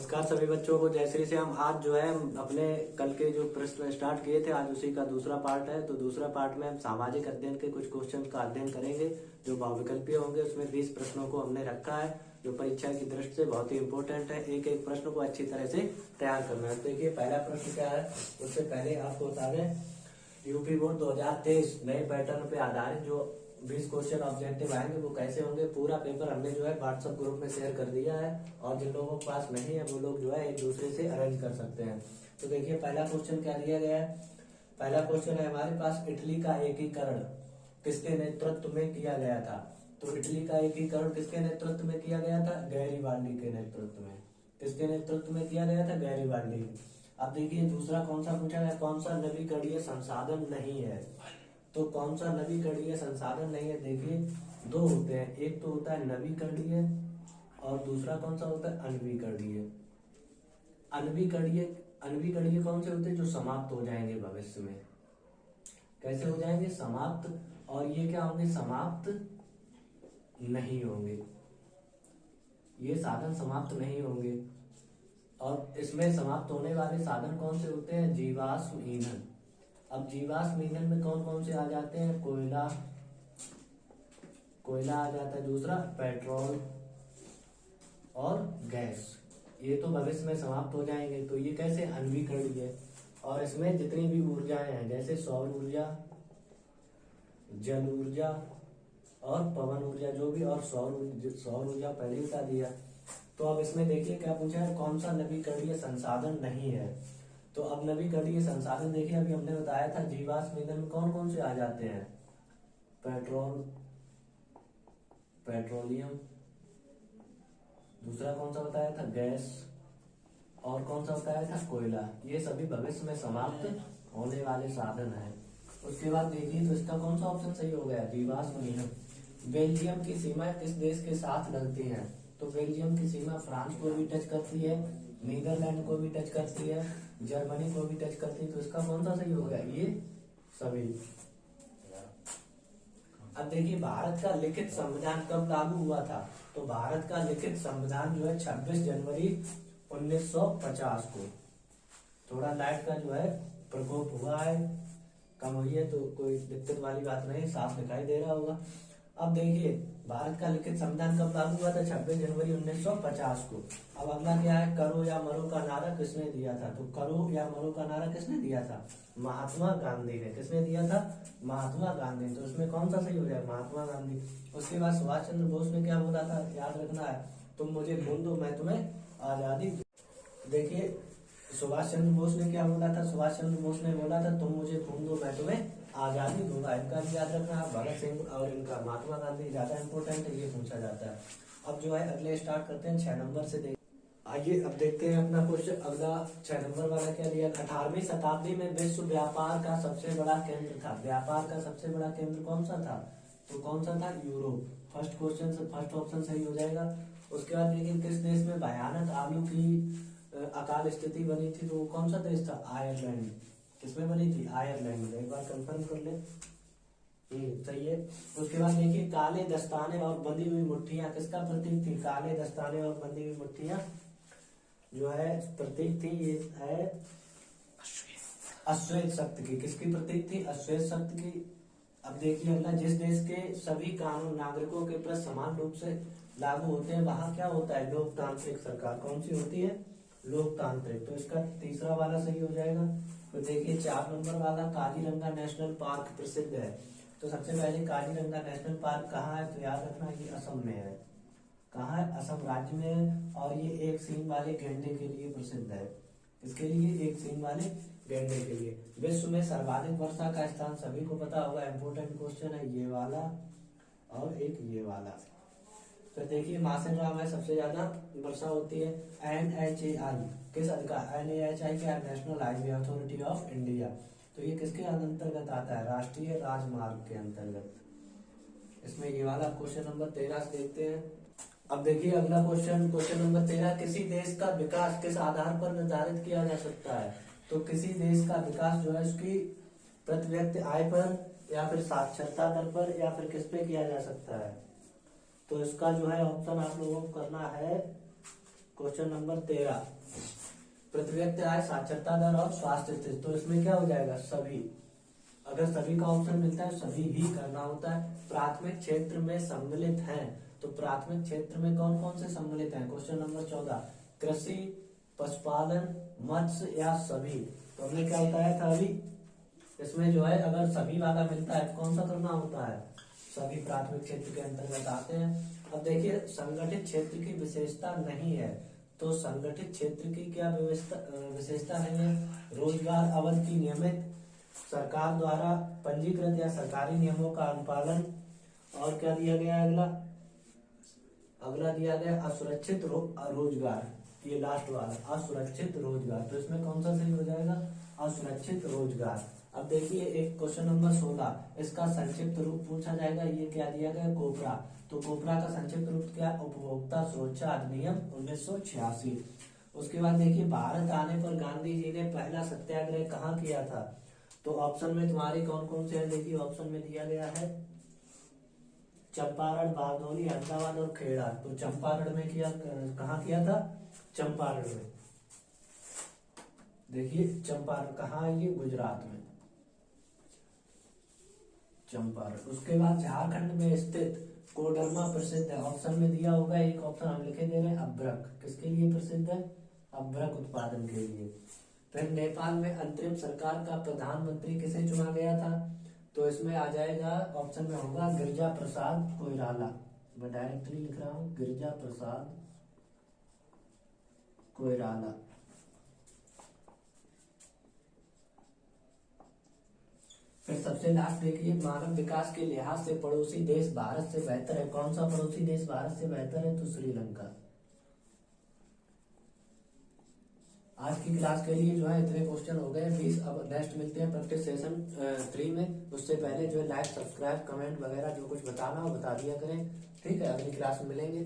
नमस्कार सभी बच्चों को। जय श्री श्याम। आज जो है हम अपने कल के जो प्रश्न स्टार्ट किए थे, आज उसी का दूसरा पार्ट है। तो दूसरा पार्ट में हम सामाजिक अध्ययन के कुछ क्वेश्चन का अध्ययन करेंगे जो बहुविकल्पीय होंगे। उसमें 20 प्रश्नों को हमने रखा है जो परीक्षा की दृष्टि से बहुत ही इंपॉर्टेंट है। एक एक प्रश्न को अच्छी तरह से तैयार करना है। तो देखिए पहला प्रश्न क्या है, उससे पहले आपको बता दें यूपी बोर्ड 2023 नए पैटर्न पे आधारित जो 20 क्वेश्चन ऑब्जेक्टिव आएंगे वो कैसे होंगे, पूरा पेपर हमने जो है व्हाट्सएप ग्रुप में शेयर कर दिया है। और जिन लोगों के पास नहीं है वो लोग जो है एक दूसरे से अरेंज कर सकते हैं। तो देखिए पहला क्वेश्चन क्या दिया गया है। पहला क्वेश्चन है हमारे पास, इटली का एकीकरण किसके नेतृत्व में किया गया था। तो इटली का एकीकरण किसके नेतृत्व में किया गया था, गैरिबाल्डी के नेतृत्व में। किसके नेतृत्व में किया गया था, गैरिबाल्डी। अब देखिए दूसरा कौन सा पूछा गया, कौन सा नवीकरणीय संसाधन नहीं है। तो कौन सा नवीकरणीय संसाधन नहीं है, देखिए दो होते हैं, एक तो होता है नवीकरणीय और दूसरा कौन सा होता है, अनवीकरणीय। अनवीकरणीय कौन से होते हैं, जो समाप्त हो जाएंगे भविष्य में। कैसे हो जाएंगे, समाप्त। और ये क्या होंगे, समाप्त नहीं होंगे। ये साधन समाप्त नहीं होंगे। और इसमें समाप्त होने वाले साधन कौन से होते हैं, जीवाश्म ईंधन। अब जीवाश्म ईंधन में कौन कौन से आ जाते हैं, कोयला आ जाता है, दूसरा पेट्रोल और गैस। ये तो भविष्य में समाप्त हो जाएंगे। तो ये कैसे, अनवीकरणीय है। और इसमें जितनी भी ऊर्जाएं हैं जैसे सौर ऊर्जा, जल ऊर्जा और पवन ऊर्जा जो भी, और सौर ऊर्जा पहले ही बता दिया। तो अब इसमें देखिए क्या पूछा है, कौन सा नवीकरणीय संसाधन नहीं है। तो अब नवीकरणीय संसाधन देखिए अभी हमने बताया था जीवाश्म ईंधन में कौन कौन से आ जाते हैं, पेट्रोलियम, दूसरा कौन सा बताया था, गैस, और कौन सा बताया था, कोयला। ये सभी भविष्य में समाप्त होने वाले साधन हैं। उसके बाद देखिए तो इसका कौन सा ऑप्शन सही हो गया, जीवाश्म ईंधन। बेल्जियम की सीमा किस देश के साथ लगती है। तो बेल्जियम की सीमा फ्रांस को भी टच करती है, नीदरलैंड को भी टच करती है, जर्मनी को भी टच करती है। तो इसका कौन सा सही हो गया, ये सभी। अब देखिए भारत का लिखित संविधान कब लागू हुआ था। तो भारत का लिखित संविधान जो है 26 जनवरी 1950 को। थोड़ा लाइट का जो है प्रकोप हुआ है, कम हुई है, तो कोई दिक्कत वाली बात नहीं, साफ दिखाई दे रहा होगा। अब देखिए भारत का लिखित संविधान कब लागू हुआ था, 26 जनवरी 1950 को। अब अगला क्या है, करो या मरो का नारा किसने दिया था। तो करो या मरो का नारा किसने दिया था, महात्मा गांधी ने। किसने दिया था, महात्मा गांधी। तो इसमें कौन सा सही हो जाए, महात्मा गांधी। उसके बाद सुभाष चंद्र बोस ने क्या बोला था, याद रखना है, तुम मुझे खून दो मैं तुम्हें आजादी दूं। देखिए सुभाष चंद्र बोस ने क्या बोला था, सुभाष चंद्र बोस ने बोला था तुम मुझे खून दो मैं तुम्हें आजादी दूंगा। इनका भी याद रखना है, भगत सिंह और इनका महात्मा गांधी ज्यादा इंपॉर्टेंट है, ये पूछा जाता है। अब जो है अगले स्टार्ट करते हैं 6 नंबर से। आइए अब देखते हैं अपना क्वेश्चन। अगला 6 नंबर वाला क्या दिया, 18वीं शताब्दी में विश्व व्यापार का सबसे बड़ा केंद्र था। व्यापार का सबसे बड़ा केंद्र कौन सा था, तो कौन सा था, यूरोप। फर्स्ट क्वेश्चन से फर्स्ट ऑप्शन सही हो जाएगा। उसके बाद देखिए किस देश में भयानक आलू की अकाल स्थिति बनी थी। तो वो कौन सा देश था, आयरलैंड। किसमें बनी थी, आयरलैंड में। एक बार कंफर्म कर ले, सही है। उसके बाद देखिए काले दस्ताने और बंधी हुई मुट्ठियां किसका प्रतीक थी। काले दस्ताने और बंधी हुई मुट्ठियां जो है प्रतीक थी, ये है अश्वेत शक्ति की। किसकी प्रतीक थी, अश्वेत शक्ति की। अब देखिए अगला, जिस देश के सभी कानून नागरिकों के प्रति समान रूप से लागू होते हैं वहां क्या होता है, लोकतांत्रिक सरकार। कौन सी होती है, लोकतांत्रिक। तो इसका तीसरा वाला सही हो जाएगा। तो देखिए 4 नंबर वाला, काजीरंगा नेशनल पार्क प्रसिद्ध है। तो सबसे पहले काजीरंगा नेशनल पार्क कहाँ है, तो याद रखना ये असम में है। कहाँ है, असम राज्य में है। और ये एक सींग वाले गैंडे के लिए प्रसिद्ध है। इसके लिए, एक सींग वाले गैंडे के लिए। विश्व में सर्वाधिक वर्षा का स्थान सभी को पता होगा, इंपोर्टेंट क्वेश्चन है ये वाला और एक ये वाला। तो देखिए मासेन में सबसे ज्यादा वर्षा होती है। NHAI किस अधिकार, NHAI क्या, national highway authority of India. तो ये किसके अंतर्गत आता है, राष्ट्रीय राजमार्ग के अंतर्गत। इसमें ये वाला क्वेश्चन नंबर 13 से देखते हैं। अब देखिए अगला क्वेश्चन नंबर 13, किसी देश का विकास किस आधार पर निर्धारित किया जा सकता है। तो किसी देश का विकास जो है उसकी प्रति व्यक्ति आय पर, या फिर साक्षरता दर पर, या फिर किस पे किया जा सकता है। तो इसका जो है ऑप्शन आप लोगों को करना है क्वेश्चन नंबर 13, प्रति आय, साक्षरता दर और स्वास्थ्य स्थिति। तो इसमें क्या हो जाएगा, सभी। अगर सभी का ऑप्शन मिलता है सभी ही करना होता है। प्राथमिक क्षेत्र में सम्मिलित हैं, तो प्राथमिक क्षेत्र में कौन कौन से सम्मिलित हैं। क्वेश्चन नंबर 14, कृषि, पशुपालन, मत्स्य या सभी। तो हमने क्या बताया था अभी, इसमें जो है अगर सभी वाला मिलता है कौन सा करना होता है, सभी प्राथमिक क्षेत्र के अंतर्गत आते हैं। अब देखिए संगठित क्षेत्र की विशेषता नहीं है, तो संगठित क्षेत्र की क्या विशेषता नहीं है, रोजगार अवधि की नियमित, सरकार द्वारा पंजीकृत या सरकारी नियमों का अनुपालन, और क्या दिया गया अगला दिया गया असुरक्षित रोजगार, ये लास्ट वाला असुरक्षित रोजगार। तो इसमें कौन सा सही हो जाएगा, असुरक्षित रोजगार। अब देखिए एक क्वेश्चन नंबर 16, इसका संक्षिप्त रूप पूछा जाएगा, ये क्या दिया गया, कोपरा। तो कोपरा का संक्षिप्त रूप क्या, उपभोक्ता सुरक्षा अधिनियम 1986। उसके बाद देखिए भारत आने पर गांधी जी ने पहला सत्याग्रह कहाँ किया था। तो ऑप्शन में तुम्हारे कौन कौन से है, देखिए ऑप्शन में दिया गया है चंपारण, बारदौली, अहमदाबाद और खेड़ा। तो चंपारण में किया, कहाँ किया था, चंपारण में। देखिए चंपारण कहाँ है, ये गुजरात में, चंपारण। उसके बाद झारखंड में स्थित कोडरमा प्रसिद्ध है, ऑप्शन में दिया होगा, एक ऑप्शन हम लिखे दे रहे हैं अभ्रक। किसके लिए प्रसिद्ध है, अभ्रक उत्पादन के लिए। फिर नेपाल में अंतरिम सरकार का प्रधानमंत्री किसे चुना गया था। तो इसमें आ जाएगा, ऑप्शन में होगा गिरिजा प्रसाद कोइराला। मैं डायरेक्टली लिख रहा हूं, गिरिजा प्रसाद कोइराला। फिर सबसे लास्ट देखिए, मानव विकास के लिहाज से पड़ोसी देश भारत से बेहतर है, कौन सा पड़ोसी देश भारत से बेहतर है, तो श्रीलंका। आज की क्लास के लिए जो है इतने क्वेश्चन हो गए। प्लीज अब नेक्स्ट मिलते हैं प्रैक्टिस सेशन 3 में। उससे पहले जो है लाइक, सब्सक्राइब, कमेंट वगैरह जो कुछ बताना हो बता दिया करें, ठीक है। अगली क्लास में मिलेंगे।